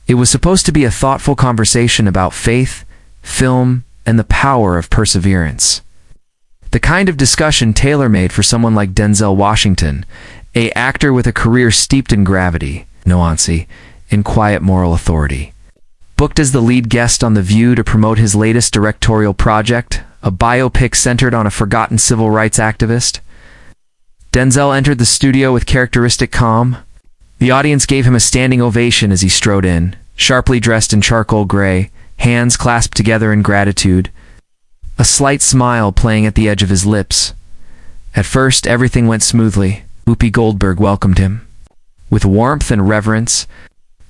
It was supposed to be a thoughtful conversation about faith, film, and the power of perseverance. The kind of discussion tailor-made for someone like Denzel Washington, an actor with a career steeped in gravity, nuance, and quiet moral authority. Booked as the lead guest on TheView to promote his latest directorial project, a biopic centered on a forgotten civil rights activist, Denzel entered the studio with characteristic calm. The audience gave him a standing ovation as he strode in, sharply dressed in charcoal gray, hands clasped together in gratitude, a slight smile playing at the edge of his lips. At first, everything went smoothly. Whoopi Goldberg welcomed him with warmth and reverence,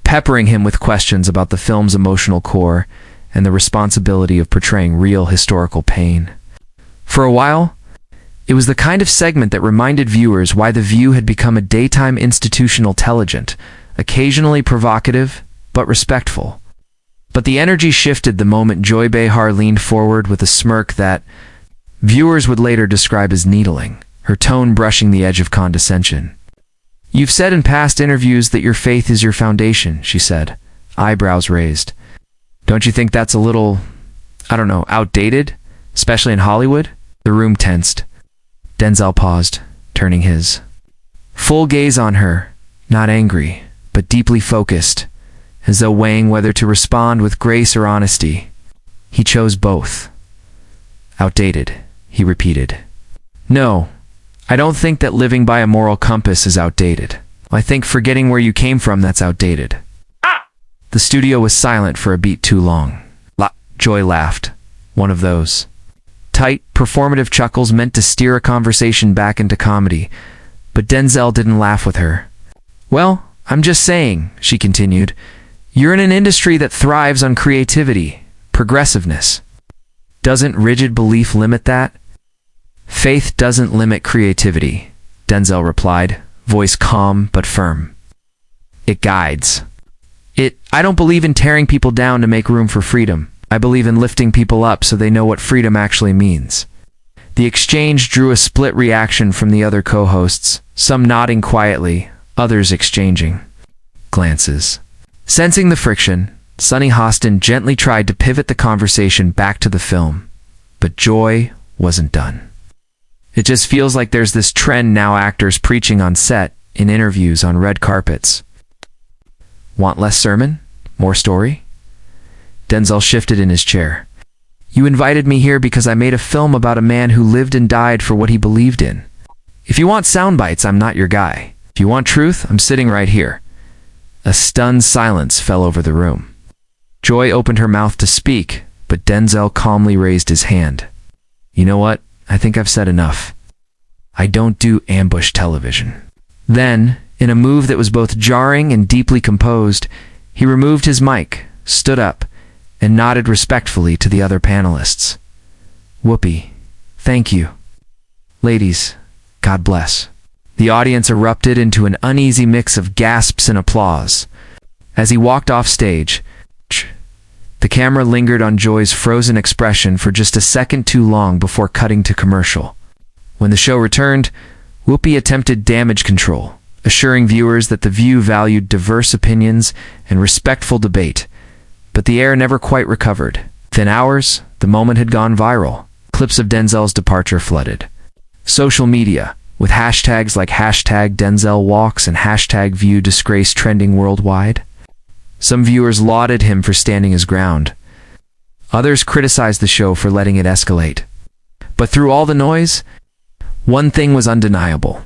peppering him with questions about the film's emotional core and the responsibility of portraying real historical pain. For a while, it was the kind of segment that reminded viewers why The View had become a daytime institutional television, occasionally provocative, but respectful. But the energy shifted the moment Joy Behar leaned forward with a smirk that viewers would later describe as needling, her tone brushing the edge of condescension. "You've said in past interviews that your faith is your foundation," she said, eyebrows raised. "Don't you think that's a little, outdated, especially in Hollywood?" The room tensed. Denzel paused, turning his full gaze on her, not angry, but deeply focused, as though weighing whether to respond with grace or honesty. He chose both. "Outdated," he repeated. "No, I don't think that living by a moral compass is outdated. I think forgetting where you came from, that's outdated." The studio was silent for a beat too long. Joy laughed, one of those tight, performative chuckles meant to steer a conversation back into comedy, but Denzel didn't laugh with her. "Well, I'm just saying," she continued, "you're in an industry that thrives on creativity, progressiveness. Doesn't rigid belief limit that?" "Faith doesn't limit creativity," Denzel replied, voice calm but firm. "It guides. I don't believe in tearing people down to make room for freedom. I believe in lifting people up so they know what freedom actually means." The exchange drew a split reaction from the other co-hosts, some nodding quietly, others exchanging glances. Sensing the friction, Sunny Hostin gently tried to pivot the conversation back to the film, but Joy wasn't done. "It just feels like there's this trend now, actors preaching on set, in interviews, on red carpets. Want less sermon? More story?" Denzel shifted in his chair. "You invited me here because I made a film about a man who lived and died for what he believed in. If you want sound bites, I'm not your guy. If you want truth, I'm sitting right here." A stunned silence fell over the room. Joy opened her mouth to speak, but Denzel calmly raised his hand. "You know what? I think I've said enough. I don't do ambush television." Then, in a move that was both jarring and deeply composed, he removed his mic, stood up, and nodded respectfully to the other panelists. "Whoopi, thank you. Ladies, God bless." The audience erupted into an uneasy mix of gasps and applause. As he walked off stage, the camera lingered on Joy's frozen expression for just a second too long before cutting to commercial. When the show returned, Whoopi attempted damage control, assuring viewers that The View valued diverse opinions and respectful debate. But the air never quite recovered. Within hours, the moment had gone viral. Clips of Denzel's departure flooded social media, with hashtags like #DenzelWalks and #ViewDisgrace trending worldwide. Some viewers lauded him for standing his ground. Others criticized the show for letting it escalate. But through all the noise, one thing was undeniable.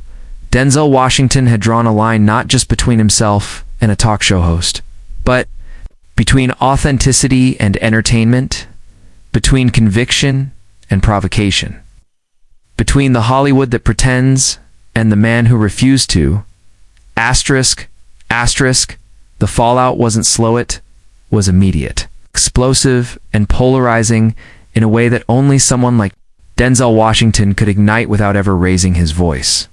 Denzel Washington had drawn a line not just between himself and a talk show host, but between authenticity and entertainment, between conviction and provocation, between the Hollywood that pretends and the man who refused to. Asterisk, asterisk, the fallout wasn't slow, it was immediate, explosive, and polarizing in a way that only someone like Denzel Washington could ignite without ever raising his voice.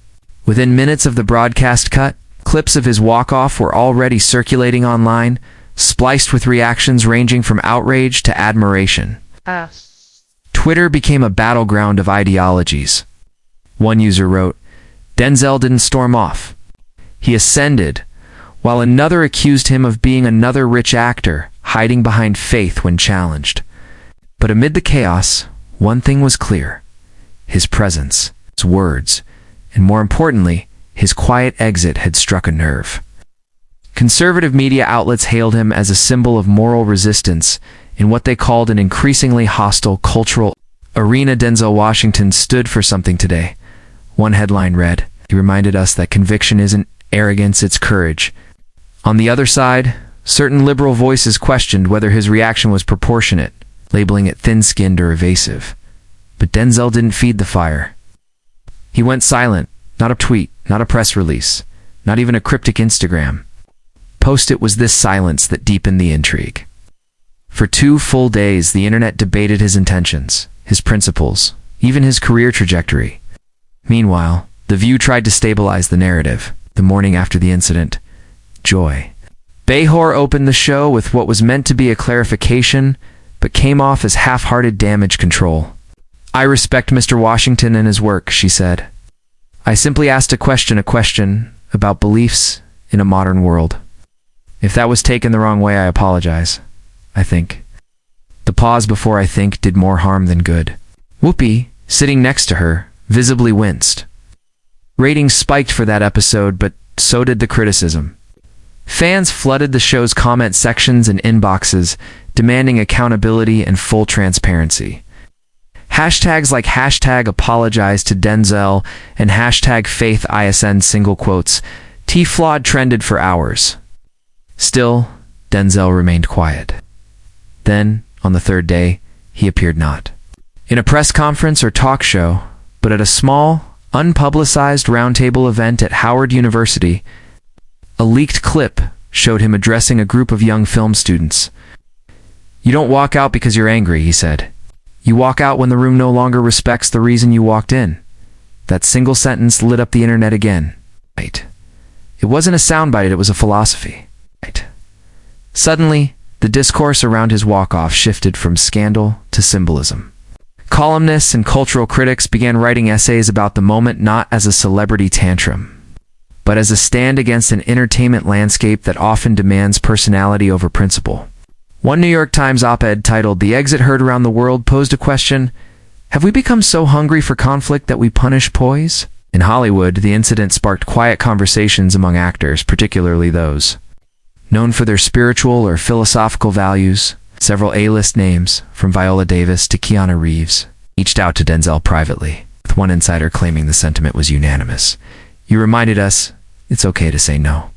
Within minutes of the broadcast cut, clips of his walk-off were already circulating online, spliced with reactions ranging from outrage to admiration. Twitter became a battleground of ideologies. One user wrote, "Denzel didn't storm off. He ascended, while another accused him of being another rich actor, hiding behind faith when challenged. But amid the chaos, one thing was clear: his presence, his words, and more importantly, his quiet exit had struck a nerve. Conservative media outlets hailed him as a symbol of moral resistance in what they called an increasingly hostile cultural arena. Denzel Washington stood for something today. One headline read, "He reminded us that conviction isn't arrogance, it's courage." On the other side, certain liberal voices questioned whether his reaction was proportionate, labeling it thin-skinned or evasive. But Denzel didn't feed the fire. He went silent. Not a tweet, not a press release, not even a cryptic Instagram post. It was this silence that deepened the intrigue. For 2 full days, the internet debated his intentions, his principles, even his career trajectory. Meanwhile, TheView tried to stabilize the narrative. The morning after the incident, Joy Behar opened the show with what was meant to be a clarification, but came off as half-hearted damage control. "I respect Mr. Washington and his work," she said. "I simply asked a question about beliefs in a modern world. If that was taken the wrong way, I apologize. I think." The pause before "I think" did more harm than good. Whoopi, sitting next to her, visibly winced. Ratings spiked for that episode, but so did the criticism. Fans flooded the show's comment sections and inboxes, demanding accountability and full transparency. Hashtags like #apologize to Denzel and #FaithISN single quotes T-Flawed trended for hours. Still, Denzel remained quiet. Then, on the 3rd day, he appeared not in a press conference or talk show, but at a small, unpublicized roundtable event at Howard University. A leaked clip showed him addressing a group of young film students. "You don't walk out because you're angry," he said. "You walk out when the room no longer respects the reason you walked in." That single sentence lit up the internet again. Right. It wasn't a soundbite, it was a philosophy. Right. Suddenly, the discourse around his walk-off shifted from scandal to symbolism. Columnists and cultural critics began writing essays about the moment not as a celebrity tantrum, but as a stand against an entertainment landscape that often demands personality over principle. One New York Times op-ed titled "The Exit Heard Around the World" posed a question: have we become so hungry for conflict that we punish poise? In Hollywood, the incident sparked quiet conversations among actors, particularly those known for their spiritual or philosophical values. Several A-list names, from Viola Davis to Keanu Reeves, reached out to Denzel privately, with one insider claiming the sentiment was unanimous. "You reminded us it's okay to say no."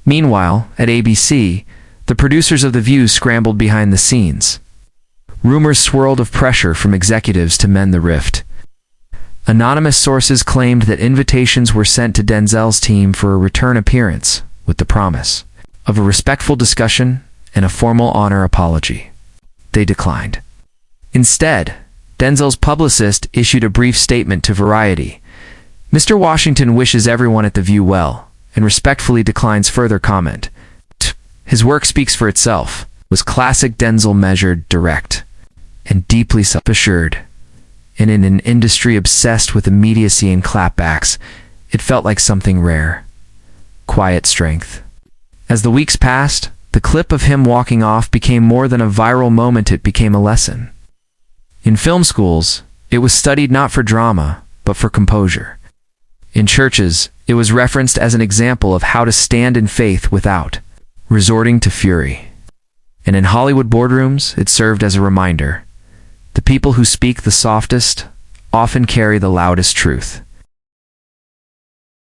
Meanwhile, at ABC, the producers of TheView scrambled behind the scenes. Rumors swirled of pressure from executives to mend the rift. Anonymous sources claimed that invitations were sent to Denzel's team for a return appearance, with the promise of a respectful discussion and a formal honor apology. They declined. Instead, Denzel's publicist issued a brief statement to Variety. "Mr. Washington wishes everyone at TheView well, and respectfully declines further comment. His work speaks for itself," was classic Denzel, measured, direct, and deeply self-assured. And in an industry obsessed with immediacy and clapbacks, it felt like something rare. Quiet strength. As the weeks passed, the clip of him walking off became more than a viral moment, it became a lesson. In film schools, it was studied not for drama, but for composure. In churches, it was referenced as an example of how to stand in faith without resorting to fury. And in Hollywood boardrooms, it served as a reminder: the people who speak the softest often carry the loudest truth.